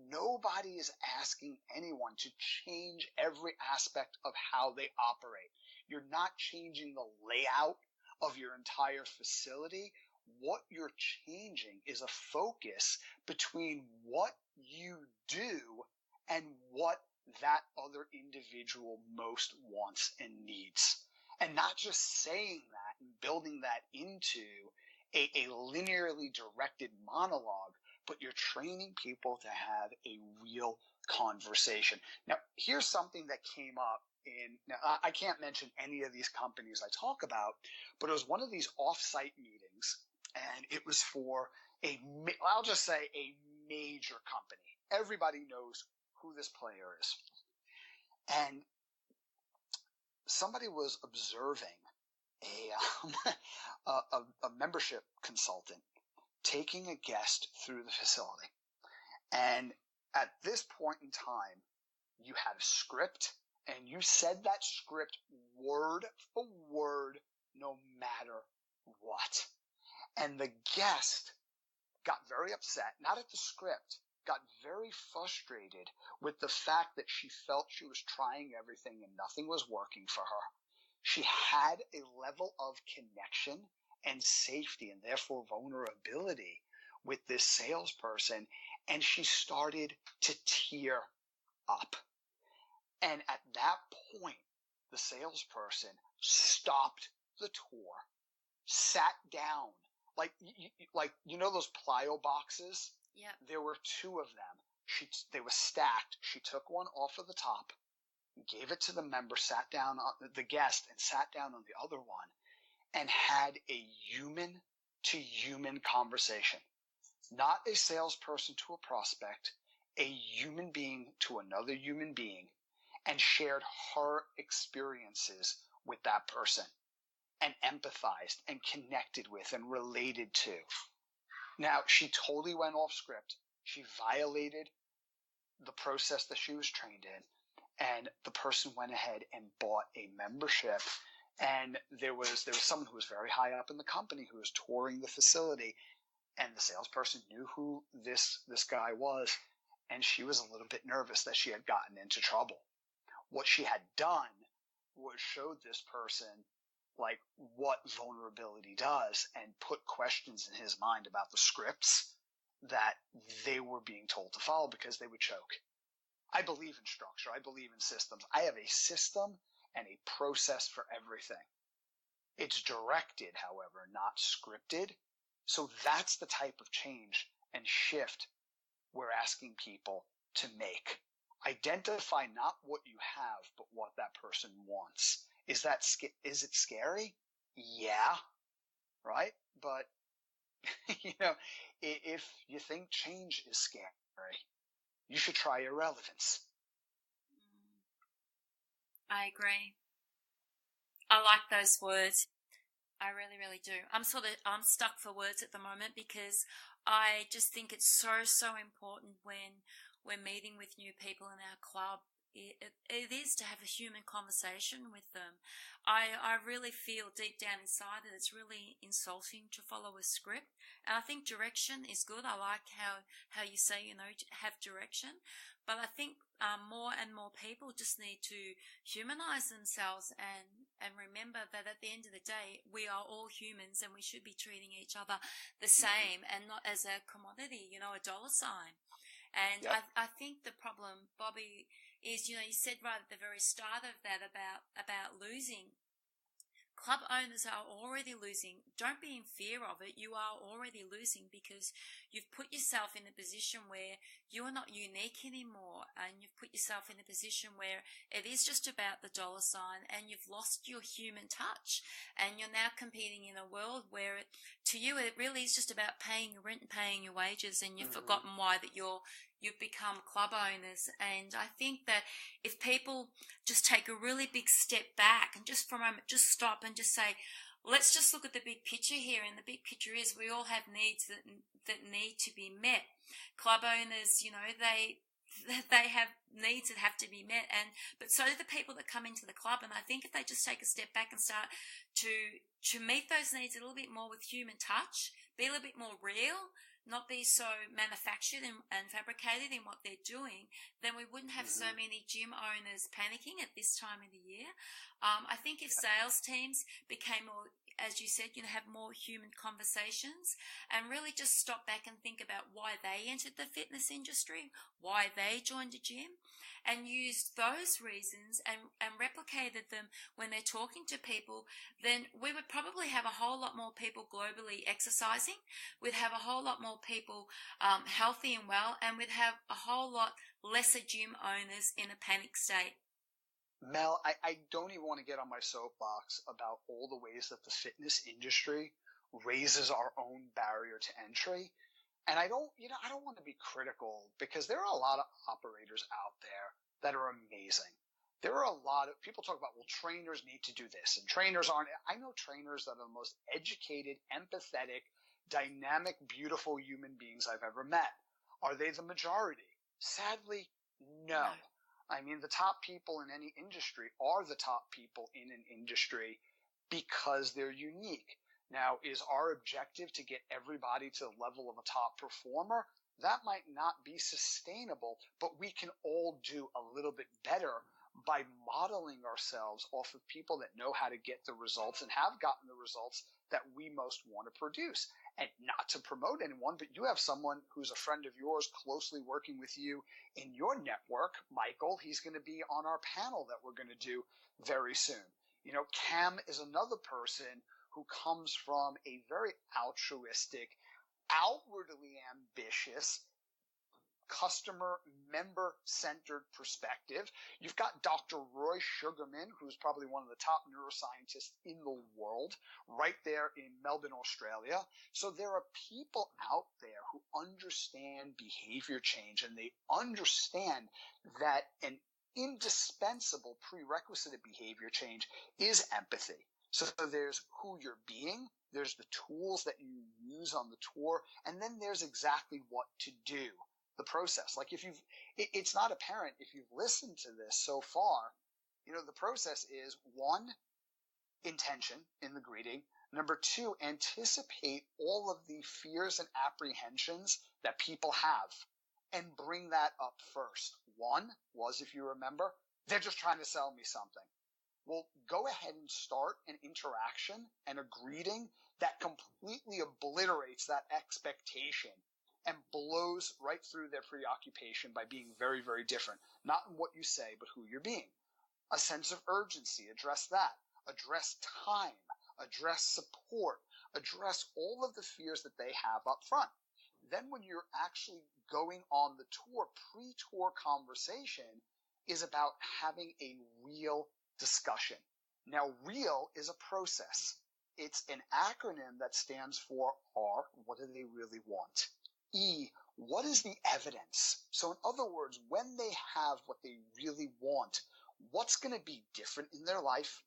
nobody is asking anyone to change every aspect of how they operate. You're not changing the layout of your entire facility. What you're changing is a focus between what you do and what that other individual most wants and needs. And not just saying that and building that into a linearly directed monologue, but you're training people to have a real conversation. Now, here's something that came up now I can't mention any of these companies I talk about, but it was one of these off-site meetings, and it was for I'll just say a major company. Everybody knows who this player is. And somebody was observing a membership consultant taking a guest through the facility. And at this point in time, you had a script, and you said that script word for word, no matter what. And the guest got very upset, not at the script, got very frustrated with the fact that she felt she was trying everything and nothing was working for her. She had a level of connection and safety and therefore vulnerability with this salesperson, and she started to tear up. And at that point, the salesperson stopped the tour, sat down, like those plyo boxes? Yeah. There were two of them. They were stacked. She took one off of the top, gave it to the member, sat down on the guest, and sat down on the other one, and had a human-to-human conversation. Not a salesperson to a prospect, a human being to another human being, and shared her experiences with that person, and empathized and connected with and related to. Now, she totally went off script. She violated the process that she was trained in, and the person went ahead and bought a membership. And there was someone who was very high up in the company who was touring the facility, and the salesperson knew who this guy was, and she was a little bit nervous that she had gotten into trouble. What she had done was showed this person like what vulnerability does and put questions in his mind about the scripts that they were being told to follow because they would choke. I believe in structure. I believe in systems. I have a system and a process for everything. It's directed, however, not scripted. So that's the type of change and shift we're asking people to make. Identify not what you have, but what that person wants. Is it scary? Yeah, right? But, if you think change is scary, you should try irrelevance. I agree. I like those words. I really, really do. I'm stuck for words at the moment because I just think it's so important when we're meeting with new people in our club. It is to have a human conversation with them. I really feel deep down inside that it's really insulting to follow a script. And I think direction is good. I like how you say, have direction. But I think more and more people just need to humanize themselves and remember that at the end of the day, we are all humans and we should be treating each other the same and not as a commodity, a dollar sign. And yep. I think the problem, Bobby, is, you said right at the very start of that about losing club owners are already losing. Don't be in fear of it. You are already losing because you've put yourself in a position where you are not unique anymore, and you've put yourself in a position where it is just about the dollar sign, and you've lost your human touch, and you're now competing in a world where to you it really is just about paying your rent and paying your wages, and you've forgotten why that you've become club owners. And I think that if people just take a really big step back and just for a moment just stop and just say, let's just look at the big picture here, and the big picture is we all have needs that need to be met. Club owners, they have needs that have to be met, but so do the people that come into the club. And I think if they just take a step back and start to meet those needs a little bit more with human touch, be a little bit more real, not be so manufactured and fabricated in what they're doing, then we wouldn't have so many gym owners panicking at this time of the year. I think if sales teams became more, as you said, have more human conversations and really just stop back and think about why they entered the fitness industry, why they joined a gym, and used those reasons and replicated them when they're talking to people, then we would probably have a whole lot more people globally exercising. We'd have a whole lot more people healthy and well, and we'd have a whole lot lesser gym owners in a panic state. Mel, I don't even want to get on my soapbox about all the ways that the fitness industry raises our own barrier to entry. And I don't want to be critical, because there are a lot of operators out there that are amazing. There are a lot of people talk about, well, trainers need to do this, and trainers aren't. I know trainers that are the most educated, empathetic, dynamic, beautiful human beings I've ever met. Are they the majority? Sadly, no. I mean, the top people in any industry are the top people in an industry because they're unique. Now, is our objective to get everybody to the level of a top performer? That might not be sustainable, but we can all do a little bit better by modeling ourselves off of people that know how to get the results and have gotten the results that we most want to produce. And not to promote anyone, but you have someone who's a friend of yours closely working with you in your network, Michael. He's going to be on our panel that we're going to do very soon. Cam is another person who comes from a very altruistic, outwardly ambitious, customer, member-centered perspective. You've got Dr. Roy Sugarman, who's probably one of the top neuroscientists in the world, right there in Melbourne, Australia. So there are people out there who understand behavior change, and they understand that an indispensable prerequisite of behavior change is empathy. So there's who you're being, there's the tools that you use on the tour, and then there's exactly what to do. The process. Like it's not apparent if you've listened to this so far, the process is 1, intention in the greeting. Number 2, anticipate all of the fears and apprehensions that people have and bring that up first. 1 was, if you remember, they're just trying to sell me something. Well, go ahead and start an interaction and a greeting that completely obliterates that expectation and blows right through their preoccupation by being very, very different. Not in what you say, but who you're being. A sense of urgency, address that. Address time, address support, address all of the fears that they have up front. Then when you're actually going on the tour, pre-tour conversation is about having a real discussion. Now, REAL is a process. It's an acronym that stands for R, what do they really want? E, what is the evidence? So in other words, when they have what they really want, what's going to be different in their life?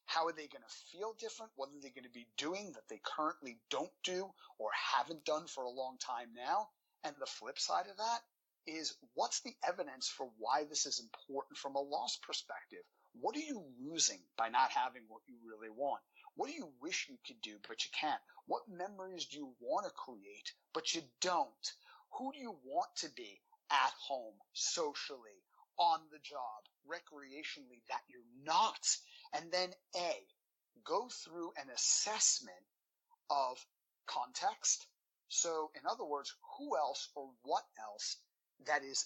How are they going to feel different? What are they going to be doing that they currently don't do or haven't done for a long time now? And the flip side of that is, what's the evidence for why this is important from a loss perspective? What are you losing by not having what you really want? What do you wish you could do, but you can't? What memories do you want to create, but you don't? Who do you want to be at home, socially, on the job, recreationally, that you're not? And then A, go through an assessment of context. So in other words, who else or what else that is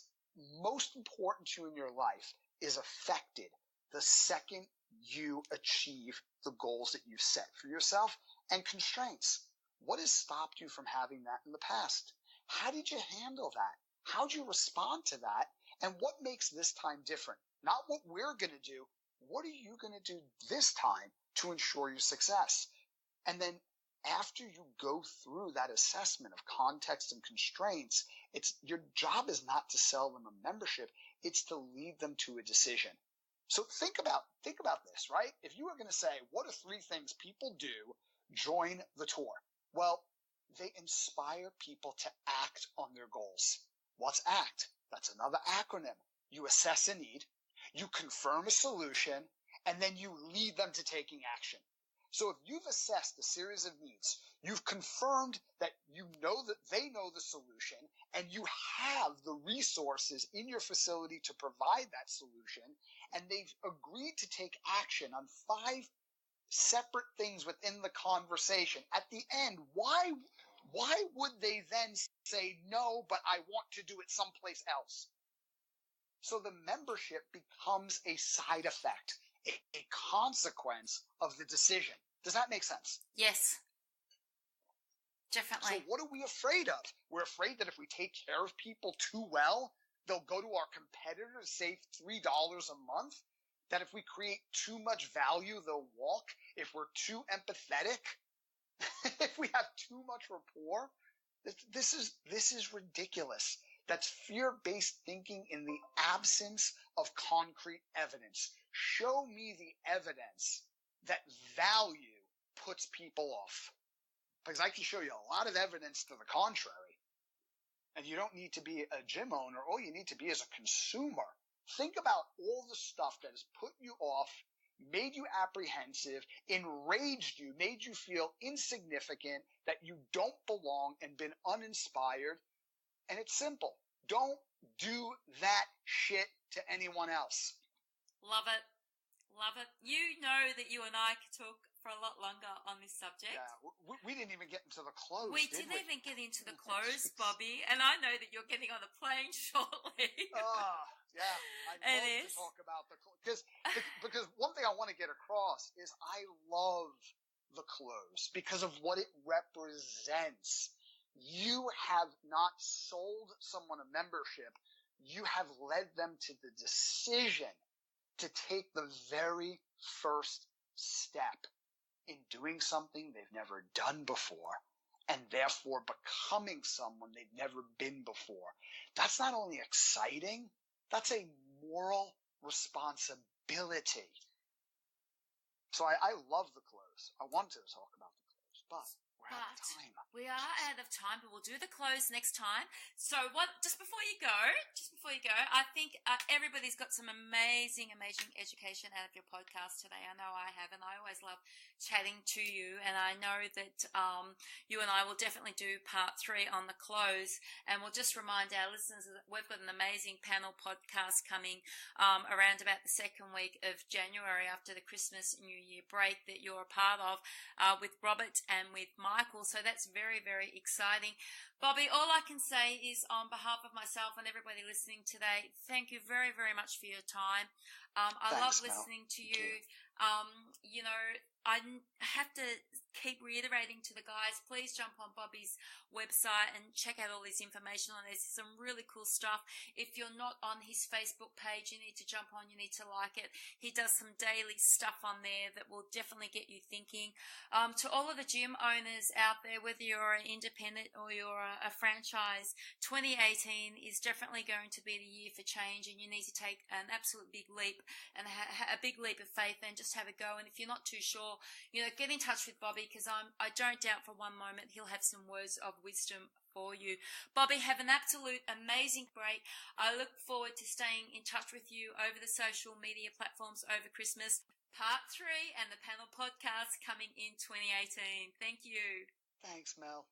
most important to you in your life is affected the second you achieve the goals that you've set for yourself, and constraints. What has stopped you from having that in the past? How did you handle that? How did you respond to that? And what makes this time different? Not what we're going to do. What are you going to do this time to ensure your success? And then after you go through that assessment of context and constraints, your job is not to sell them a membership. It's to lead them to a decision. So think about this, right? If you were going to say, what are 3 things people do join the tour? Well, they inspire people to act on their goals. What's ACT? That's another acronym. You assess a need, you confirm a solution, and then you lead them to taking action. So if you've assessed a series of needs, you've confirmed that you know that they know the solution, and you have the resources in your facility to provide that solution, and they've agreed to take action on 5 separate things within the conversation. At the end, why would they then say, no, but I want to do it someplace else? So the membership becomes a side effect, a consequence of the decision. Does that make sense? Yes. Definitely. So what are we afraid of? We're afraid that if we take care of people too well, they'll go to our competitor to save $3 a month. That if we create too much value, they'll walk. If we're too empathetic, if we have too much rapport, this is ridiculous. That's fear-based thinking in the absence of concrete evidence. Show me the evidence that value puts people off. Because I can show you a lot of evidence to the contrary. And you don't need to be a gym owner. All you need to be is a consumer. Think about all the stuff that has put you off, made you apprehensive, enraged you, made you feel insignificant, that you don't belong, and been uninspired. And it's simple. Don't do that shit to anyone else. Love it. Love it. You know that you and I could talk for a lot longer on this subject. Yeah, we didn't even get into the close. We didn't even get into the close, Bobby. And I know that you're getting on the plane shortly. Yeah. I'd love to talk about the close. Because one thing I want to get across is I love the close because of what it represents. You have not sold someone a membership. You have led them to the decision to take the very first step in doing something they've never done before, and therefore becoming someone they've never been before. That's not only exciting, that's a moral responsibility. So I love the close. I want to talk about the close, but we're out of time. We are out of time, but we'll do the close next time. So just before you go, I think everybody's got some amazing education out of your podcast today. I know I have, and I always love chatting to you, and I know that you and I will definitely do part 3 on the close, and we'll just remind our listeners that we've got an amazing panel podcast coming around about the 2nd week of January after the Christmas New Year break that you're a part of with Robert and with Michael. So that's very, very exciting. Bobby, all I can say is on behalf of myself and everybody listening today, thank you very, very much for your time. I love listening to you. You know, I have to keep reiterating to the guys, please jump on Bobby's website and check out all his information on this. Some really cool stuff. If you're not on his Facebook page, you need to jump on, you need to like it. He does some daily stuff on there that will definitely get you thinking. To all of the gym owners out there, whether you're an independent or you're a franchise, 2018 is definitely going to be the year for change, and you need to take an absolute big leap and a big leap of faith and just have a go. And if you're not too sure, you know, get in touch with Bobby, because I don't doubt for one moment he'll have some words of wisdom for you. Bobby, have an absolute amazing break. I look forward to staying in touch with you over the social media platforms over Christmas. Part 3 and the panel podcast coming in 2018. Thank you. Thanks, Mel.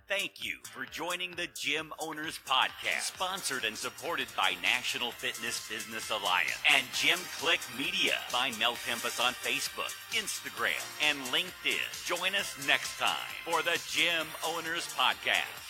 Thank you for joining the Gym Owners Podcast, sponsored and supported by National Fitness Business Alliance and Gym Click Media. Find Mel Tempest on Facebook, Instagram, and LinkedIn. Join us next time for the Gym Owners Podcast.